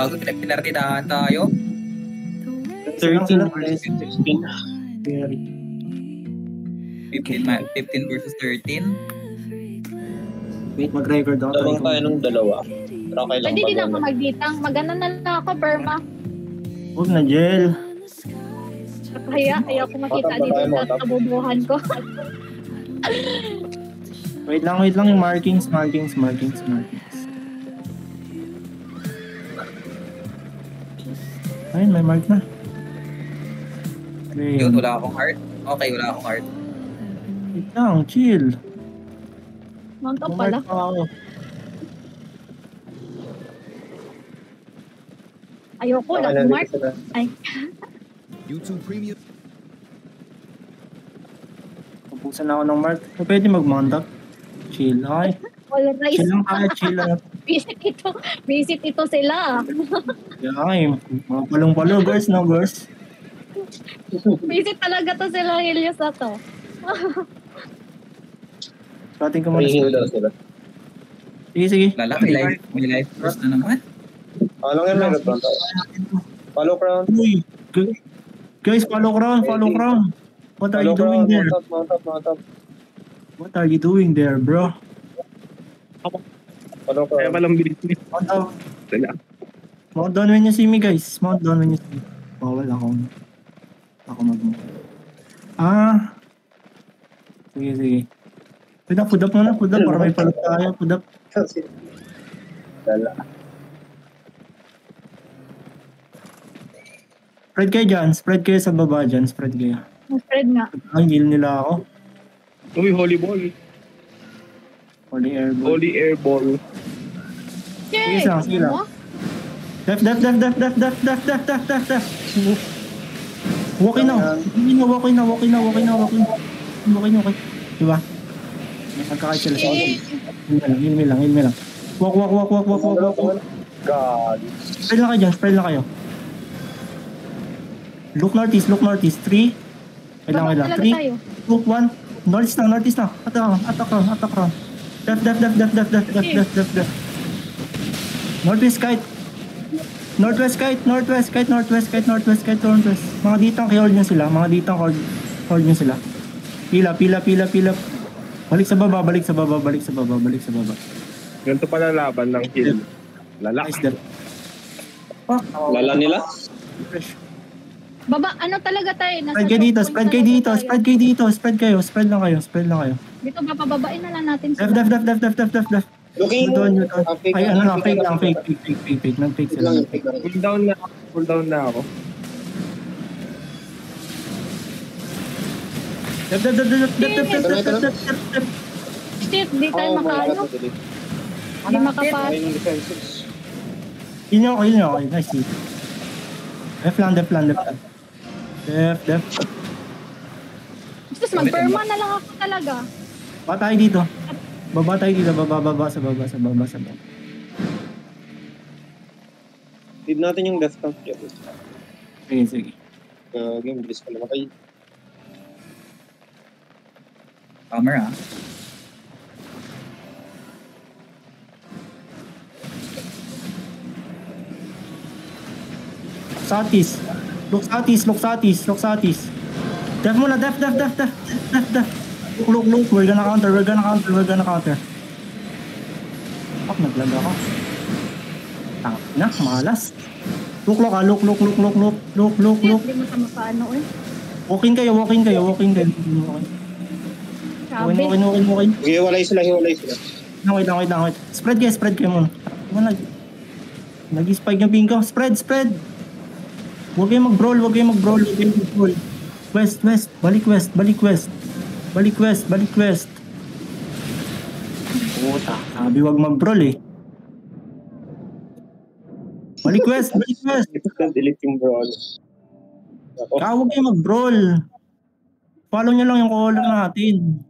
Gago, pinartitahan tayo. 13 versus 16. 15 versus 13. Wait, mag-record ako. Tabang tayo ng dalawa. Pero okay lang. Pwede din ako magditang. Magana na lang ako, Burma. Huwag na, Jel. Ayaw ko makita dito sa kabubuhan ko. Wait lang yung markings. Ayun, may mark na. Okay. Yun, wala akong heart. Okay, wala akong heart. Wait lang, chill. Mount up May pala. mark pa ako. Ayoko lang, Mark. Ay, YouTube Premium. Tapusan ako ng mark. Pwede mag-mount up. Chill, okay. all right. Chill lang tayo, chill lang. Visit ito sila. Okay, mga palong-palo, girls, no, girls? Visit talaga to sila, Helios na to. Starting ko muna. May daw sila. Sige. Lala, may life first na naman. Lang yan, meron pa. Follow crown. Uy, guys, follow crown. What are you doing there? Mount up. What are you doing there, bro? Follow crown. Kaya palang bilis niya. Mount up. Sila. Mount down when you see me, guys. Mount down when you see me. Bawal ako mag Sige. Food up muna, para may palit tayo. Food up. Dala. Spread kayo dyan. Spread kayo sa baba dyan. Spread kayo. Spread nga. Ang heal nila ako. Uy, holy ball. Holy air ball. Holy air ball. Yay! Sige lang. Def. Walk in na. Diba? Magkakait sila sa akin. Heal me lang. Walk. God. Spread lang kayo. Look northeast. 3. Wait lang. 3, 2, 1. Northeast na. Attack round. Def. Northwest kite. Mga ditang hold nyo sila. Pila. Balik sa baba. Ganito pala laban ng kill. Lalak. Nice, Def. Lala nila? Baba, ano talaga tayo? Spread kayo dito. Spread lang kayo. Dito ba, pababain na lang natin Def. Looking. Doon. Ay, ano lang, fake lang. Nag-fake sila. Cool down na ako. Def. Shit, di tayo makano. Di makapasok. Heal nyo. Nice hit. Def lang. Def. Tapos mag-perma na lang ako talaga. Baba tayo dito. Baba sa baba. Leave natin yung death count. Sige. Game, bilis pa naman kayo. Bummer, ah. Satis. Look satis. Def muna. Def. Look. We're gonna counter. Fuck, naglag ako. Malas. Look. Hindi mo sa makaano eh. Walking kayo. Sabi. Hiwalay sila. Wait lang. Spread kayo muna. Nag-spike yung ping ko. Spread. Huwag kayong mag-brawl. West. Balik west. Puta, sabi wag mag-brawl eh. Balik west. Delete yung brawl. Huwag kayong mag-brawl. Follow nyo lang yung caller natin.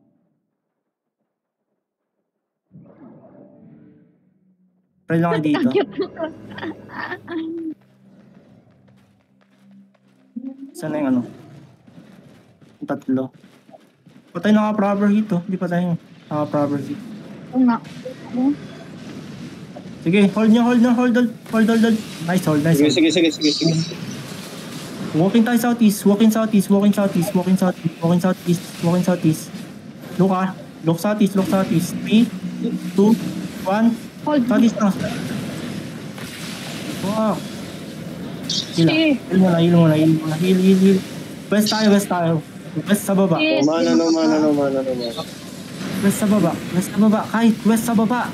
Try lang kayo dito. Saan na yung ano? Yung tatlo. Patay naka-proper hit oh. Hindi pa tayo naka-proper hit. Oo nga. Sige, hold. Nice hold. Sige. Walking tayo southeast. Walking southeast. Look southeast. 3, 2, 1. Hold. Southeast na. Wow. Heal mo na. Heal. West tayo. West sa baba. Yes. No mana. West sa baba. Kahit west sa baba.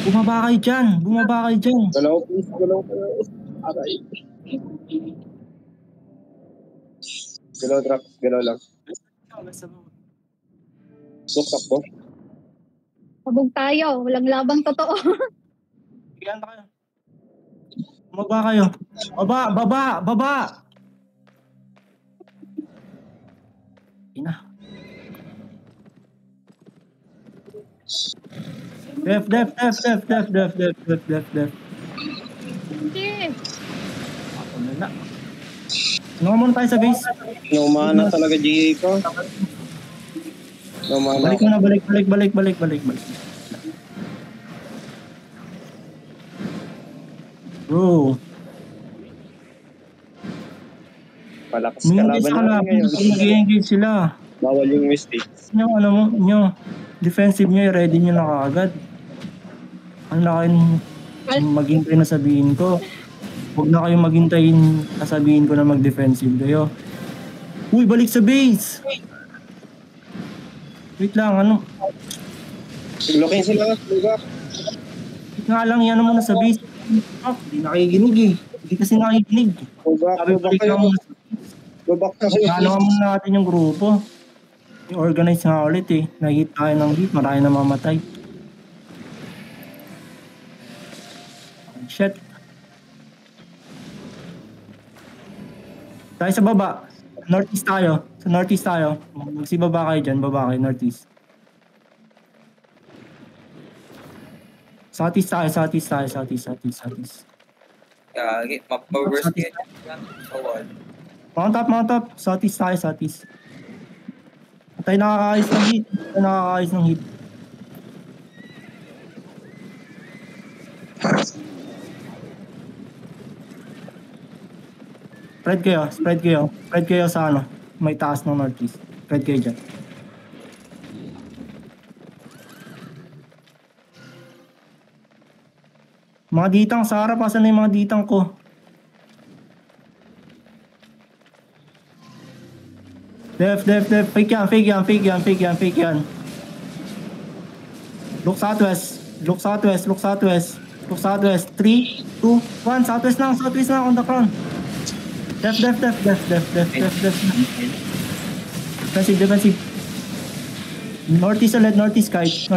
Bumaba kayo dyan. Galaw, please. Aray. Galaw lang. West sa baba. Buktak po. Pabog tayo. Walang labang totoo. Bigyan tayo. Bumaba kayo. Baba. Ina. Def. Hindi. Ako na. Ano muna tayo sa base? No mana talaga, GA ko. No mana. Balik mo na, balik. Bro, Palakas mingi sa kalaban natin kalaban, ngayon. nag-engage sila. Bawal yung mistakes. Nyo, defensive nyo, ready nyo na kaagad. Ano na kayo maghintay na sabihin ko. Huwag na kayong maghintay na sabihin ko na mag-defensive kayo. Uy, balik sa base! Wait lang, ano? Lokin sila. Luga. Wait nga lang, yan muna sa base. Hindi nakikinig eh. Hindi kasi nakikinig. Sabi balik kayo. lang muna sa Go back na kayo. Ano muna natin yung grupo. I-organize nga ulit eh. Nag-hit tayo ng hit, marami na mamatay. Shit. Tayo sa baba. Northeast tayo. Sa northeast tayo. Magsibaba kayo dyan. Baba kayo, northeast. Southeast tayo. Gagi, map-burst yun. Sa wall. Mount up. Southeast tayo. Tayo nakakaayos ng hit. Spread kayo sa ano. May taas ng northeast. Spread kayo dyan. Mga ditang sa harap, asan na yung mga ditang ko? Def. Fake yan. Look southwest. 3, 2, 1. Southwest na on the crown. Def. Defensive. Northeast ulit, northeast kite.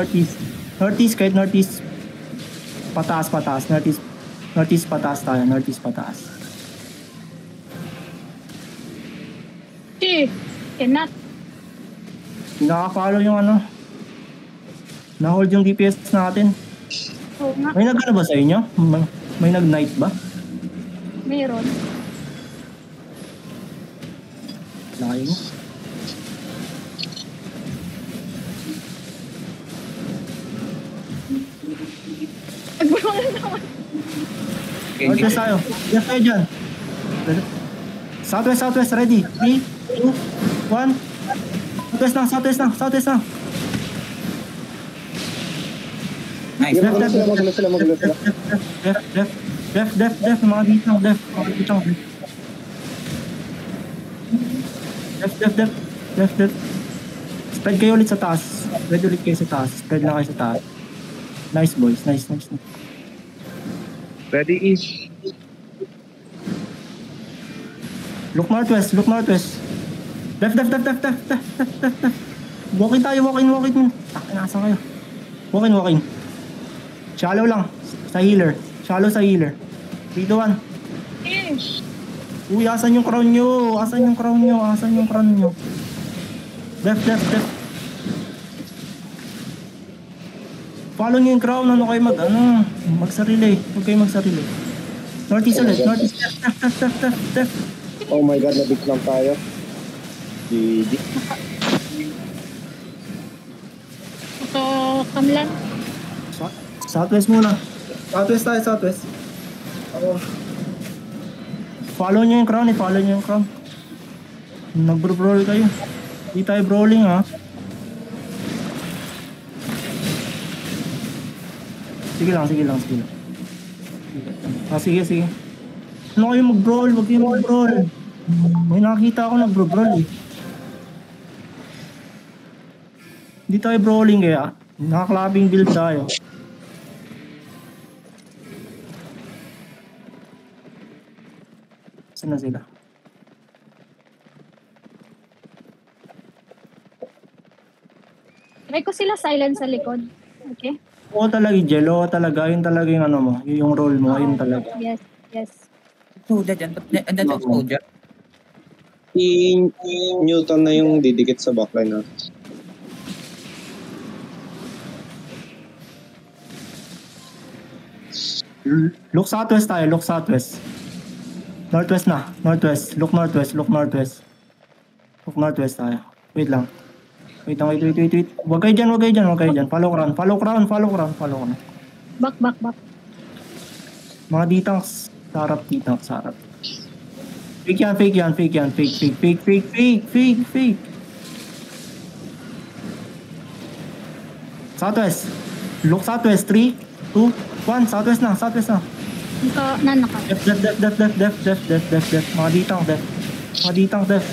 Pataas. Northeast pataas tayo. Cannot. Nakaka-follow yung ano. Na-hold yung DPS natin. Oo nga. May nag-ano ba sa inyo? May nag-night ba? Meron. Layo mo. Nagbulang na naman. Northwest tayo. Yes tayo dyan. Southwest, ready. 3, 2, 1. Southwest na. Nice. Magulo sila. Def. Mga ditang. Def. Spread kayo ulit sa taas. Spread lang kayo sa taas. Nice boys. Nice. Ready east. Look northwest. Def. Walking tayo. Takin, nasa kayo. Walking. Shallow lang. Sa healer. 3, 2, 1. Uy, asan yung crown nyo? Def. Follow nyo yung crown. Ano kayo magsarili. Huwag kayo magsarili. Northeast ulit. Def. Oh my god, nabig lang tayo. GG. Ito, kamlan. Southwest muna. Southwest tayo, southwest. Ako. Follow nyo yung crown, follow nyo yung crown. Nag-brawl kayo. Hindi tayo brawling ha. Sige lang, sige lang, sige lang. Sige, sige. Ano kayo mag-brawl? Huwag kayo mag-brawl. May nakakita ako nag-brawl eh. Hindi tayo brawling kaya. Naka-clubbing build tayo. Saan na sila? Try ko sila silent sa likod. Okay? Oo talaga, Jel. Oo talaga. Yun talaga yung ano mo. Yung role mo. Yun talaga. Yes, yes. Soldier dyan. Andyan sa soldier. Si Newton na yung didikit sa backline natin. Look southwest tayo. Look southwest. Northwest na. Northwest. Look northwest. Look northwest. Look northwest tayo. Wait lang. Wait. Huwag kayo dyan, huwag kayo dyan, huwag kayo dyan. Follow crown. Back. Mga ditang sarap. Fake yan. Fake. Southwest. Look southwest. 3, 2, 1. Southwest na. Naka. Def. Mga ditang def.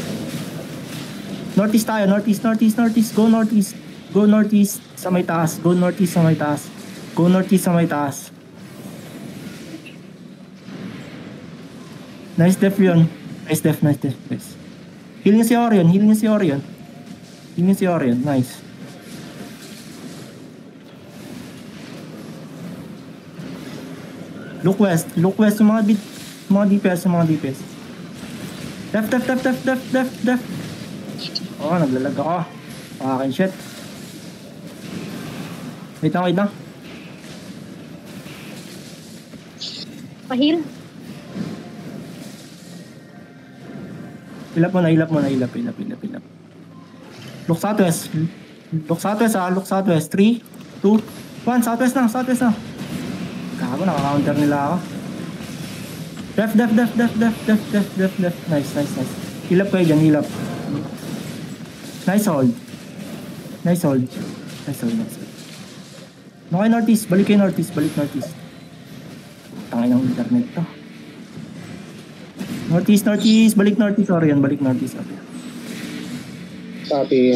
Northeast tayo. Northeast. Go northeast sa may taas. Nice def yun. Nice def. Healing si Orion. Nice. Look west yung mga DPS. Def. Oh, naglalag ako. Akin shit. Wait lang. Pahil. Hilap mo na. Look southwest. Look southwest. 3, 2, 1. Southwest na. Gago, naka-counter nila ako. Def. Nice. Hilap kayo dyan, hilap. Nice hold. No kayo northeast. Balik northeast. Tangay ng internet to. Northeast. Balik northeast, Orion. Copy.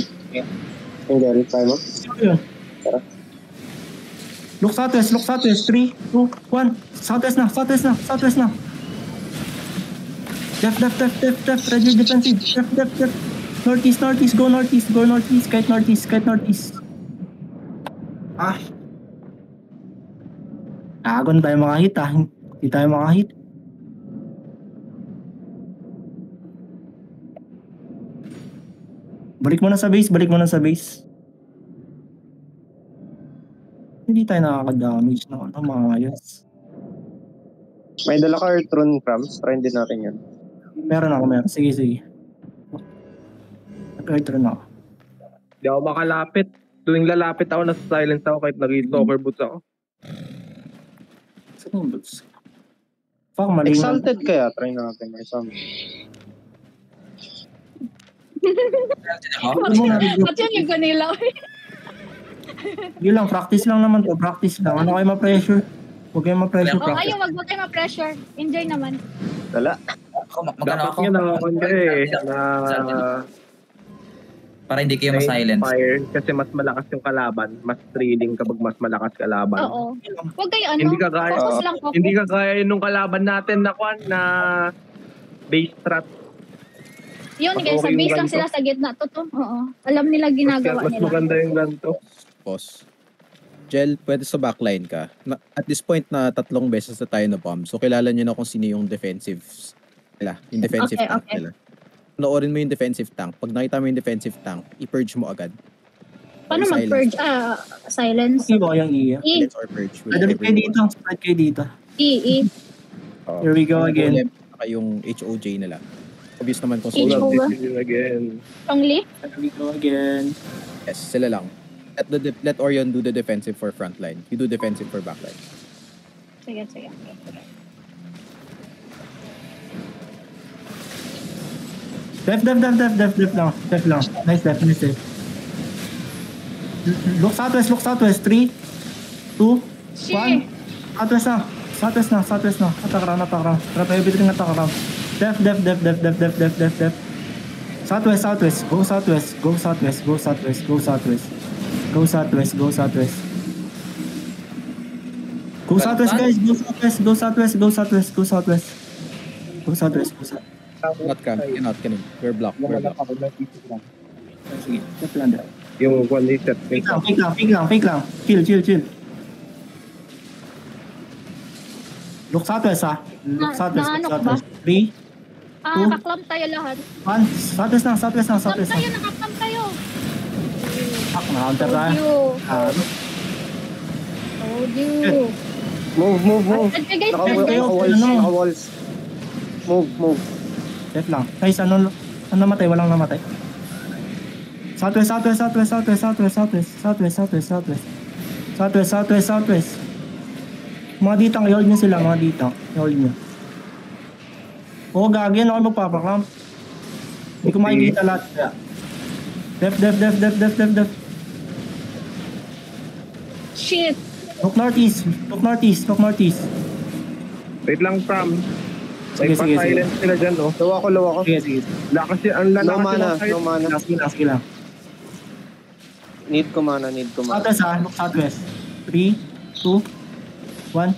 Yung Gary, tayo mo? Yun. Look southwest. 3, 2, 1. Southwest na. Def. Ready defensive. Def. Northeast. Go northeast. Kahit northeast. Agon tayo makahit ah. Hindi tayo makahit. Balik mo na sa base. Hindi tayo nakaka-damage na maayos. May dala ka Earthrun Cramps. Try din natin yan. Meron. Sige. Nag-Earthrun ako. Hindi ako makalapit. Tuwing lalapit ako, nasa silence ako kahit nag-stalker boots ako. Saan yung boots? Fuck, mali. Exalted kaya. Try natin. May something. Ba't yan yung kanila? Yun lang, practice lang naman to. Ano kayo ma-pressure? Huwag kayo ma-pressure. Huwag kayo ma-pressure. Enjoy naman. Dala. Magano Dapat ako. nga nakakuan ka na Para hindi kayo ma-silence. Fire, kasi mas malakas yung kalaban. Mas thrilling kapag mas malakas kalaban. Oo. Huwag kayo Hindi ka kaya, focus lang. hindi ka kaya nung kalaban natin na base trap. Yun, guys, sa base lang sila sa gitna. Totoo. Oo. Alam nila ginagawa Mas nila. maganda yung ganito. Boss. Jel, pwede sa backline ka. At this point na 3 beses na tayo na bomb. So kilala niyo na kung sino yung defensive nila. Yung defensive tank nila. Panoorin mo yung defensive tank. Pag nakita mo yung defensive tank, i-purge mo agad. Paano mag-purge? Silence. Hindi ba kayang iya? Silence or purge. Spread kayo dito. E. Here we go again. Saka yung HOJ nila. Obvious naman kung HO solo. ba? Again. Chongli? Here we go again. Yes, sila lang. Let Orion do the defensive for frontline. You do defensive for backline. sige, sige. Def lang. Def lang. Nice def. Look southwest. 3, 2, 1. Shit! Southwest na. Attack around. Drop everything, attack around. Def. Southwest. Go southwest, guys. Go southwest. Not coming. We're blocked. Sige, def lang. Yung one reset. Fake lang. Chill. Look southwest, ha? Look southwest. Naano ka ba? 3, Kaklam tayo lahat. 1. Southwest na. Kaklam tayo, nakaklam tayo. Fuck, na-counter tayo. Told you. Move. Spread kayo, guys, Naka- spread kayo. Naka-walls. Ano? Naka-walls. Move. Def lang. Guys, ano namatay? Walang namatay. Southwest. Mga ditang, i-hold nyo sila, i-hold nyo. Oo, gagi, ano kayo magpapaklam? Hindi ko makikita lahat kaya. Def. Shit. Look northeast. Wait lang, Pram. Sige. Silent sila dyan, no? Low ako. Sige. Lakas yan. Ang No lalakas mana. Sige lang. Need ko mana. Southwest, ha? Look southwest. 3, 2, 1.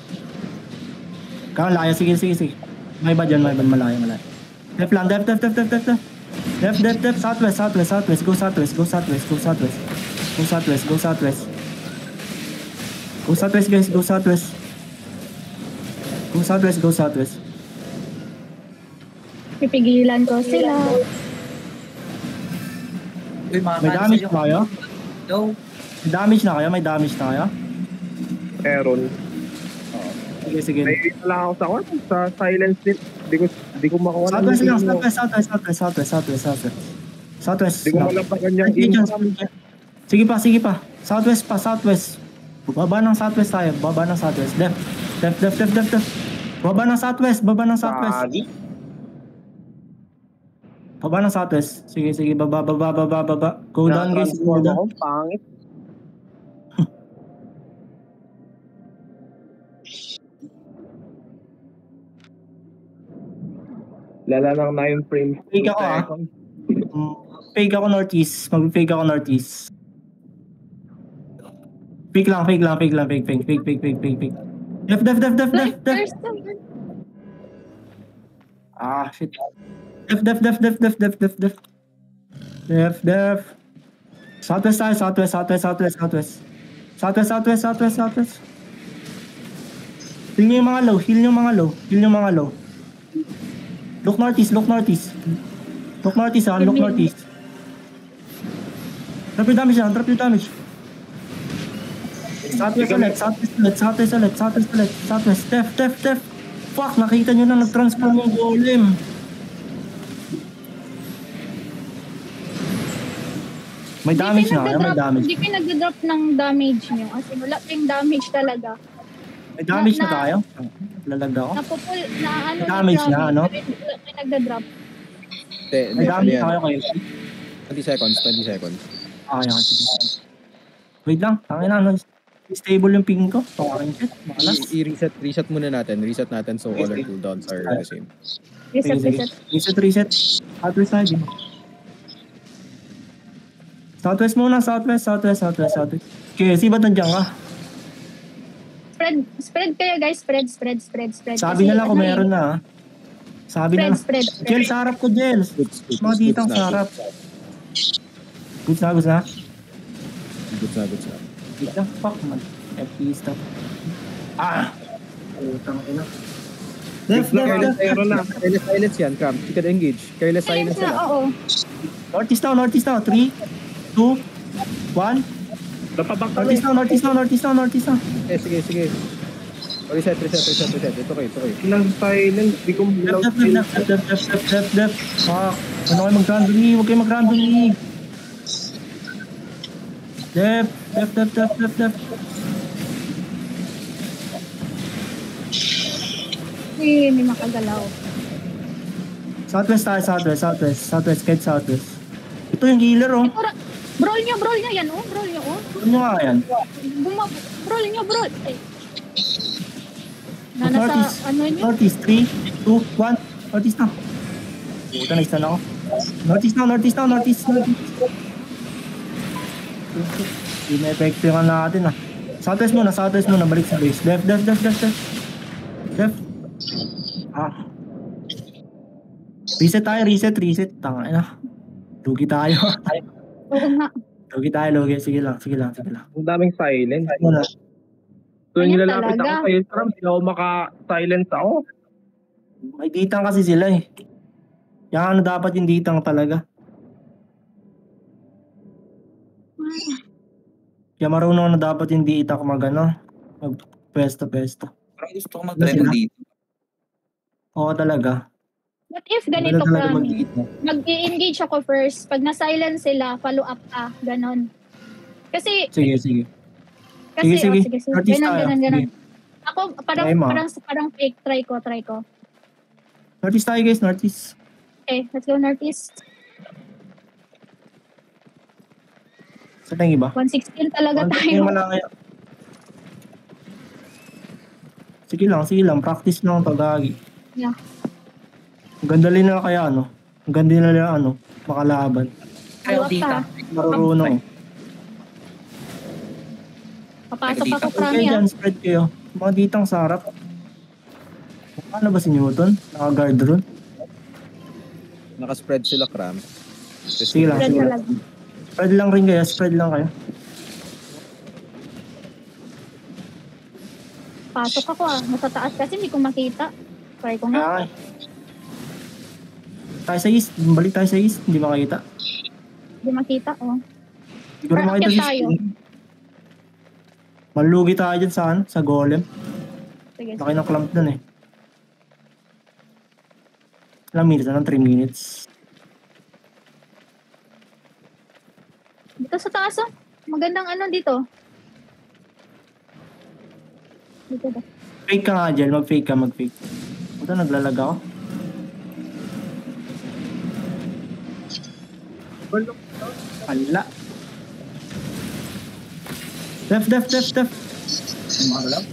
Layo. Sige. May ba dyan? Malayo. Def lang. Def. Southwest. Go southwest. Go southwest, guys. Go southwest. Pipigilan ko sila. Uy, mga May damage na kayo? No. May damage na kayo? Aaron. Sige. Naiit lang ako sa silence din. Di ko makuha. Southwest lang. Southwest. Di ko malampagan yung Sige pa. Southwest. Baba ng southwest tayo. Def. Baba ng southwest. Baba ng southwest. Sige. Baba. Go down, guys. Go down. Ako, pangit. Lala lang na yung frame. Fake ako, ah. Fake ako northeast. Mag-fake ako northeast. Fake lang. Fake. Def. First time. Ah, shit. Def. Southwest tayo. Southwest. Heal nyo yung mga low. Look northeast. Look northeast, ha. Look northeast. Drop yung damage. Southwest ulit. Def. Fuck, nakita nyo na nag-transform yung golem. May damage na kayo, may damage. Hindi kayo nag-drop ng damage nyo. As in, wala kayong damage talaga. May damage na tayo. Lalag ako. Napupul, na ano. Damage na, ano? Wala kayo nagda-drop. May damage na kayo kayo. 20 seconds. Okay. Wait lang, tangin na, ano. Stable yung ping ko. Tawagin shit. Malas. I-reset muna natin. Reset natin so all our cooldowns are the same. Reset. Southwest tayo. Southwest muna. Southwest. Okay, si ba't nandiyan ka? Spread kayo, guys. Spread. Sabi na lang kung meron na, ha? Sabi na lang. Spread. Jel, sa harap ko, Jel. Mga ditang sa harap. Goods na. Good na. Wait lang, fuck man. FP stop. Utang ina. Def. Aaron na. Careless silence yan, Cam. You can engage. Careless silence na, yan. oo. Northeast now. 3, 2, 1. Napabak kami. Northeast now. Sige. Reset. Ito kayo. Ilang silence. Di ko malaw. Def. Fuck. Ano kayo mag-randomly? Huwag kayo mag-randomly. Def. Kasi hindi makagalaw. Southwest tayo, southwest, kahit southwest. Ito yung healer, oh. Brawl nyo yan, oh. Brawl nyo, oh. Ano nga yan? Brawl nyo, brawl. Ay. Na nasa, Northeast. ano nyo? Northeast, 3, 2, 1. Northeast na. Puta, na-stun ako. Northeast now. Hindi na epekto yung natin, ah. Southwest muna, balik sa base. Left. Ah. Reset. Tanga na. Lugi tayo. Oo nga. Lugi. Sige lang. Ang daming silent. Muna. Tuwing Ayan nilalapit ako talaga. sa'yo, Trump, hindi ako maka-silence ako. May ditang kasi sila eh. Yung ano dapat yung ditang talaga. Kaya marunong na dapat yung dita kung mag-pwesto. Parang gusto ko mag-try dito. Oo talaga. What if ganito Talaga ka? mag-dita. Mag-i-engage ako first. Pag na-silence sila, follow up ka. Ganon. Kasi, Sige. sige. Artist tayo. Ganon. Sige. Ako, parang fake. Try ko. Northeast tayo guys, Northeast. Okay, let's go Northeast. Sa tayong iba? 116 talaga Konti yung tayo. malaki. Sige lang. Practice lang to, gagi. Yeah. Ang ganda nila kaya ano. Ang ganda nila makalaban. Follow up ka. Marunong. Papasok ako, Okay Krami, ah. dyan, spread kayo. Mga ditang sarap. Ano ba si Newton? Naka-guard ron? Naka-spread sila, Cram. Sige lang. Spread talaga. Spread lang kayo. Pasok ako, ah. Nasa taas kasi hindi ko makita. Try ko nga. Kaya tayo sa east. Balik tayo sa east. Hindi makita. Hindi makita, oh. Hindi ko rin Or makita akyat si tayo. Malugi tayo dyan sa golem. Sige. Laki ng clamp dun eh. Ilang minutes na? 3 minutes. Dito sa taas, oh. Magandang ano dito. Dito ba? Fake ka nga dyan. Mag-fake. Ito, naglalag ako. Ala. Left. Magalaw.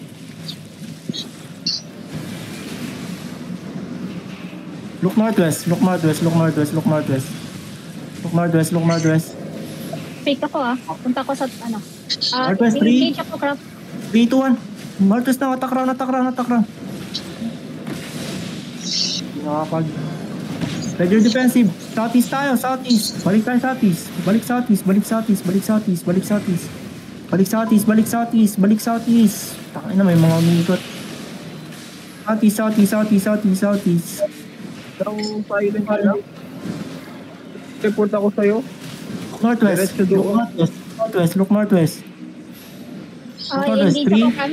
Look northwest. Fake ako, ah. Punta ko sa ano. Northwest, three. Engage ako, craft. 3, 2, 1. Northwest na. Attack round. Nakakag. Ready your defensive. Southeast tayo. Balik tayo southeast. Balik southeast. Takay na, may mga umikot. Southeast. Ang silent ka lang. Report ako sa'yo. Northwest. Diretso doon. Look northwest. Northwest, Engage ako,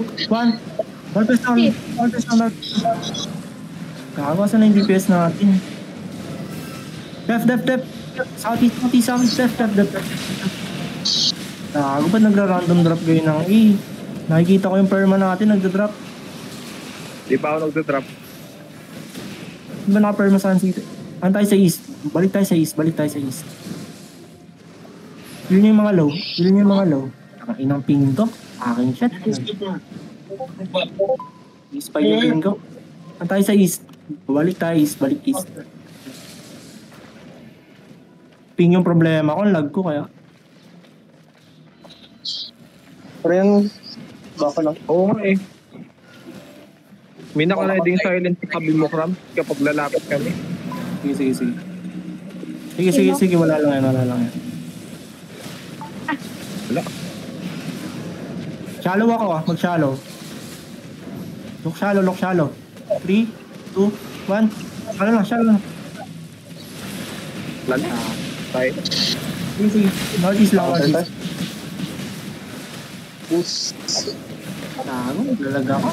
2, 1. craft. Northwest na. Kakawasan na yung DPS natin. Left. Southeast, left. Gago, ba't nagra-random drop kayo ng E? Nakikita ko yung perma natin, nagda-drop. Di pa ako nagda-drop. Di ba naka-perma saan city? Tayo sa east. Balik tayo sa east. Yun yung mga low. Nakainang ping to. Aking shot. East pa yung ping ko. Tayo sa east. Balik east. Ping yung problema ko, lag ko kaya. Pero yan, baka lang. Oo nga eh. May naka-riding silent sa kabi mo, Cram, kapag lalapit kami. Sige. Wala lang yan. Wala. Shallow ako mag-shallow. Look shallow. 3, 2, 1. Shallow na. Lala. Tayo. Sige. Northeast lang. Push. Naglalag ako.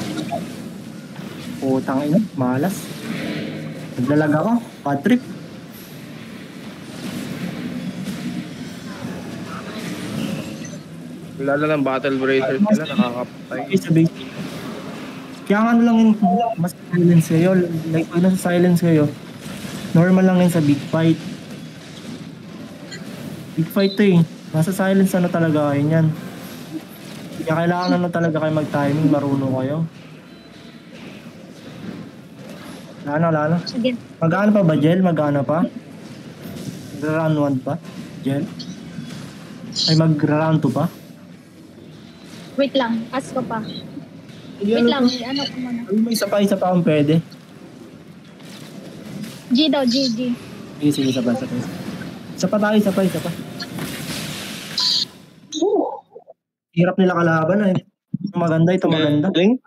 Putang ina, malas. Naglalag ako. Patrick. Lala ng battle bracer sila, nakakapatay. Okay, sa base. Kaya nga ano lang yung mas silence kayo. Like, pag nasa silence kayo, normal lang yun sa big fight. Big fight to eh. Nasa silence ano talaga kayo niyan. Kaya kailangan ano talaga kayo mag-timing, marunong kayo. Lalo. Sige. Mag-ano pa ba, Jel? Mag-ano pa? Mag-round 1 pa? Jel? Ay, mag-round 2 pa? Wait lang. Ask ko pa. Wait lang. Ano ko muna. Ay, may isa pa akong pwede. G daw, G. Sige, isa pa. Isa pa. Hirap nila kalaban eh. Ito maganda. Link?